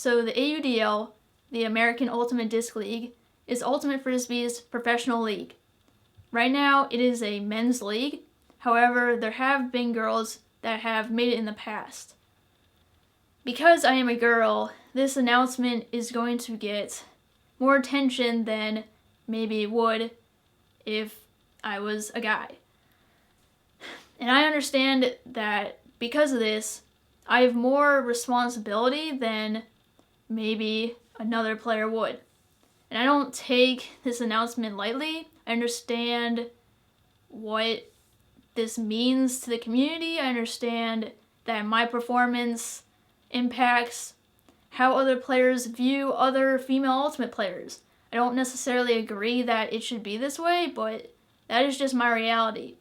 So the AUDL, the American Ultimate Disc League, is Ultimate Frisbee's professional league. Right now, it is a men's league. However, there have been girls that have made it in the past. Because I am a girl, this announcement is going to get more attention than maybe it would if I was a guy. And I understand that because of this, I have more responsibility than maybe another player would. And I don't take this announcement lightly. I understand what this means to the community. I understand that my performance impacts how other players view other female Ultimate players. I don't necessarily agree that it should be this way, but that is just my reality.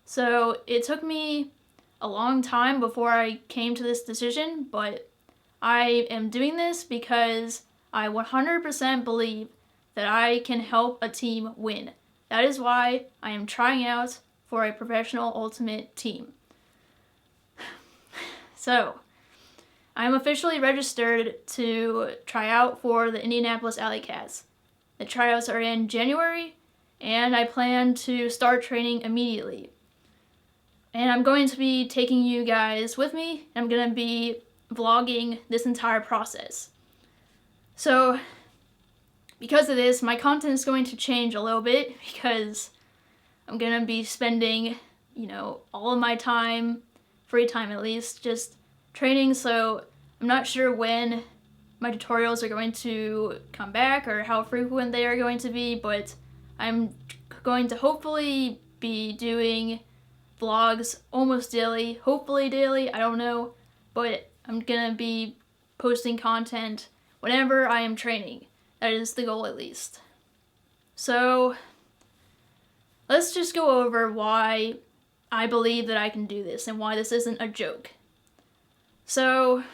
So it took me a long time before I came to this decision, but I am doing this because I 100% believe that I can help a team win. That is why I am trying out for a professional Ultimate team. So, I am officially registered to try out for the Indianapolis AlleyCats. The tryouts are in January, and I plan to start training immediately. And I'm going to be taking you guys with me, and I'm going to be vlogging this entire process. So, because of this, my content is going to change a little bit because I'm going to be spending, all of my time, free time at least, just training. So I'm not sure when my tutorials are going to come back or how frequent they are going to be, but I'm going to hopefully be doing vlogs almost daily, hopefully daily, I don't know, but I'm going to be posting content whenever I am training. That is the goal at least. So let's just go over why I believe that I can do this and why this isn't a joke. So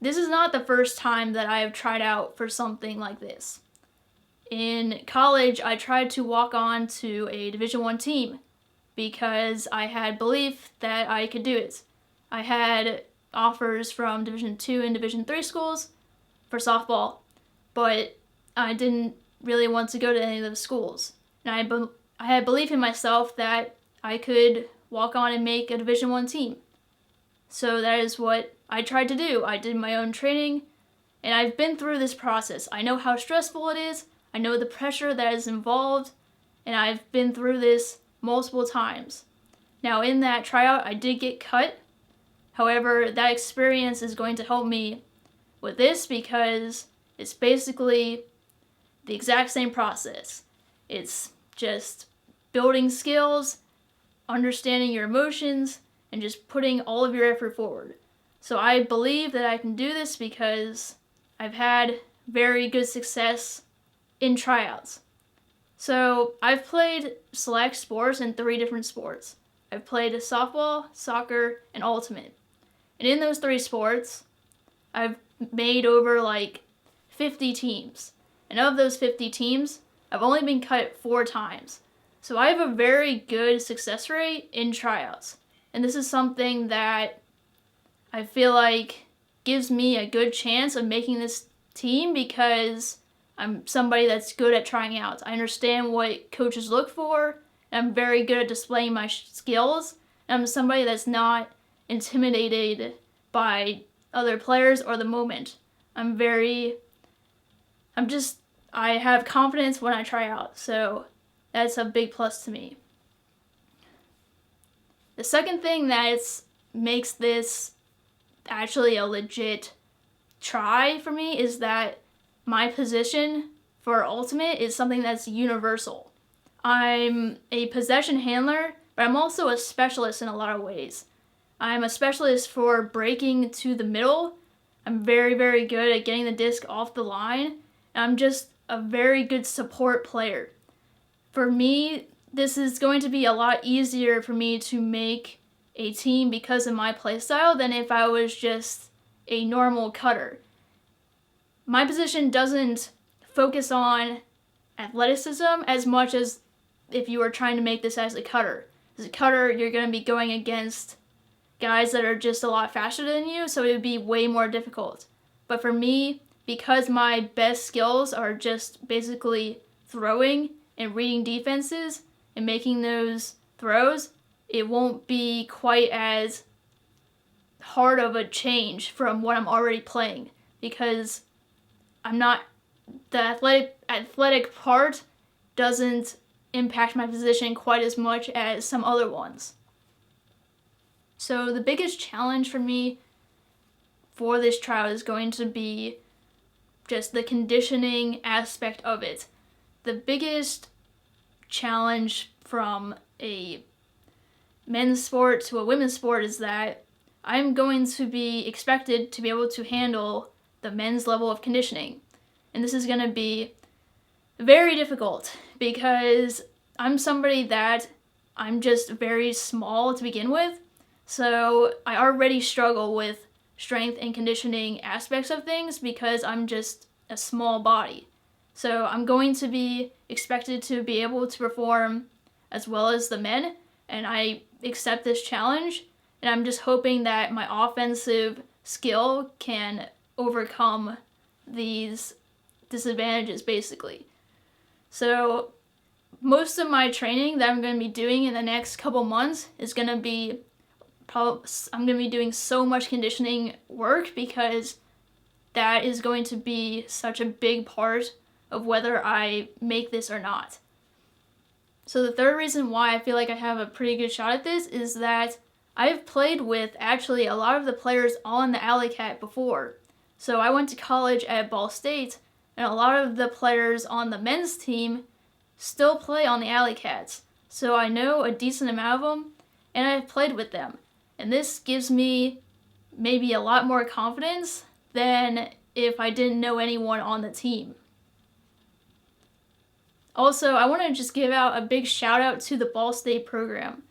this is not the first time that I have tried out for something like this. In college, I tried to walk on to a Division I team because I had belief that I could do it. I had offers from Division II and Division III schools for softball, but I didn't really want to go to any of those schools. And I had belief in myself that I could walk on and make a Division I team. So that is what I tried to do. I did my own training, and I've been through this process. I know how stressful it is. I know the pressure that is involved, and I've been through this multiple times. Now, in that tryout, I did get cut. However, that experience is going to help me with this because it's basically the exact same process. It's just building skills, understanding your emotions, and just putting all of your effort forward. So I believe that I can do this because I've had very good success in tryouts. So I've played select sports in 3 different sports. I've played softball, soccer, and Ultimate. And in those 3 sports, I've made over 50 teams. And of those 50 teams, I've only been cut 4 times. So I have a very good success rate in tryouts. And this is something that I feel like gives me a good chance of making this team because I'm somebody that's good at trying out. I understand what coaches look for, and I'm very good at displaying my skills. And I'm somebody that's not intimidated by other players or the moment. I have confidence when I try out, so that's a big plus to me. The second thing that makes this actually a legit try for me is that my position for Ultimate is something that's universal. I'm a possession handler, but I'm also a specialist in a lot of ways. I'm a specialist for breaking to the middle. I'm very, very good at getting the disc off the line. And I'm just a very good support player. For me, this is going to be a lot easier for me to make a team because of my playstyle than if I was just a normal cutter. My position doesn't focus on athleticism as much as if you were trying to make this as a cutter. As a cutter, you're going to be going against guys that are just a lot faster than you, so it would be way more difficult. But for me, because my best skills are just basically throwing and reading defenses and making those throws, it won't be quite as hard of a change from what I'm already playing, because the athletic part doesn't impact my position quite as much as some other ones. So the biggest challenge for me for this trial is going to be just the conditioning aspect of it. The biggest challenge from a men's sport to a women's sport is that I'm going to be expected to be able to handle the men's level of conditioning. And this is going to be very difficult because I'm somebody that I'm just very small to begin with. So I already struggle with strength and conditioning aspects of things because I'm just a small body. So I'm going to be expected to be able to perform as well as the men, and I accept this challenge, and I'm just hoping that my offensive skill can overcome these disadvantages, basically. So most of my training that I'm going to be doing in the next couple months is going to be I'm going to be doing so much conditioning work because that is going to be such a big part of whether I make this or not. So the third reason why I feel like I have a pretty good shot at this is that I've played with actually a lot of the players on the AlleyCat before. So I went to college at Ball State, and a lot of the players on the men's team still play on the AlleyCats. So I know a decent amount of them, and I've played with them. And this gives me maybe a lot more confidence than if I didn't know anyone on the team. Also, I want to just give out a big shout out to the Ball State program.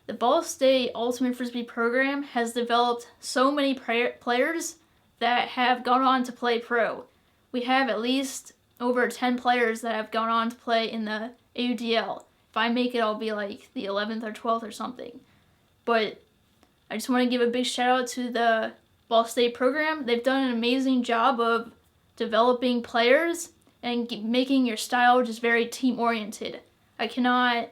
The Ball State Ultimate Frisbee program has developed so many players that have gone on to play pro. We have at least over 10 players that have gone on to play in the AUDL. If I make it, I'll be like the 11th or 12th or something. But I just want to give a big shout out to the Ball State program. They've done an amazing job of developing players and making your style just very team-oriented. I cannot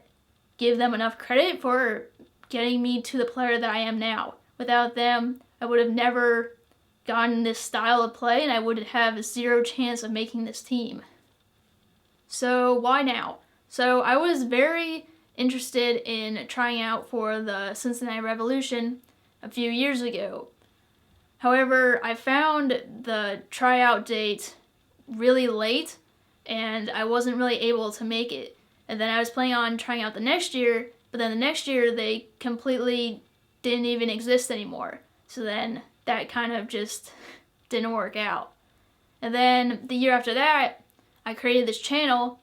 give them enough credit for getting me to the player that I am now. Without them, I would have never gotten this style of play, and I would have zero chance of making this team. So why now? So I was very interested in trying out for the Cincinnati Revolution a few years ago. However, I found the tryout date really late, and I wasn't really able to make it. And then I was planning on trying out the next year, but then the next year they completely didn't even exist anymore. So then that kind of just didn't work out. And then the year after that, I created this channel,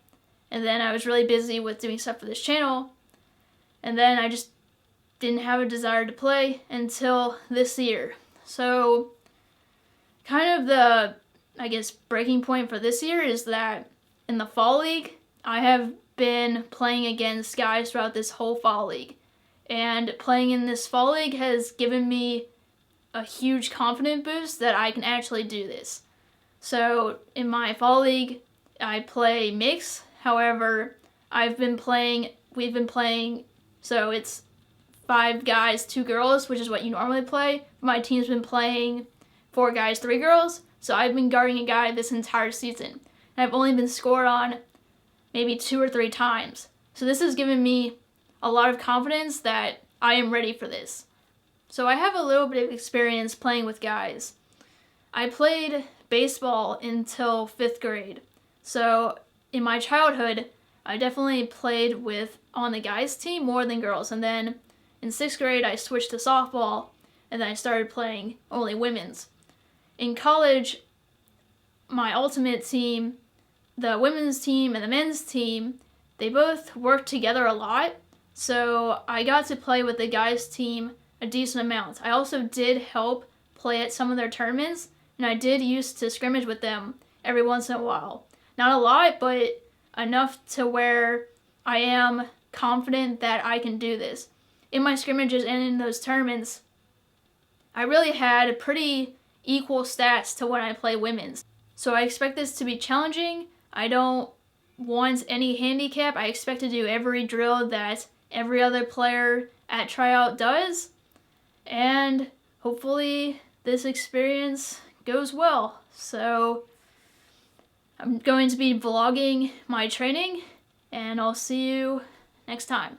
and then I was really busy with doing stuff for this channel, and then I just didn't have a desire to play until this year. So kind of the, I guess, breaking point for this year is that in the fall league, I have been playing against guys throughout this whole fall league. And playing in this fall league has given me a huge confidence boost that I can actually do this. So in my fall league, I play mix. However, we've been playing, so it's 5 guys, 2 girls, which is what you normally play. My team's been playing 4 guys, 3 girls, so I've been guarding a guy this entire season. And I've only been scored on maybe 2 or 3 times. So this has given me a lot of confidence that I am ready for this. So I have a little bit of experience playing with guys. I played baseball until 5th grade. So in my childhood, I definitely played on the guys team more than girls. And then in 6th grade, I switched to softball, and then I started playing only women's. In college, my ultimate team, the women's team and the men's team, they both worked together a lot. So I got to play with the guys team a decent amount. I also did help play at some of their tournaments, and I did used to scrimmage with them every once in a while. Not a lot, but enough to where I am confident that I can do this. In my scrimmages and in those tournaments, I really had pretty equal stats to when I play women's. So I expect this to be challenging. I don't want any handicap. I expect to do every drill that every other player at tryout does. And hopefully this experience goes well. So I'm going to be vlogging my training, and I'll see you next time.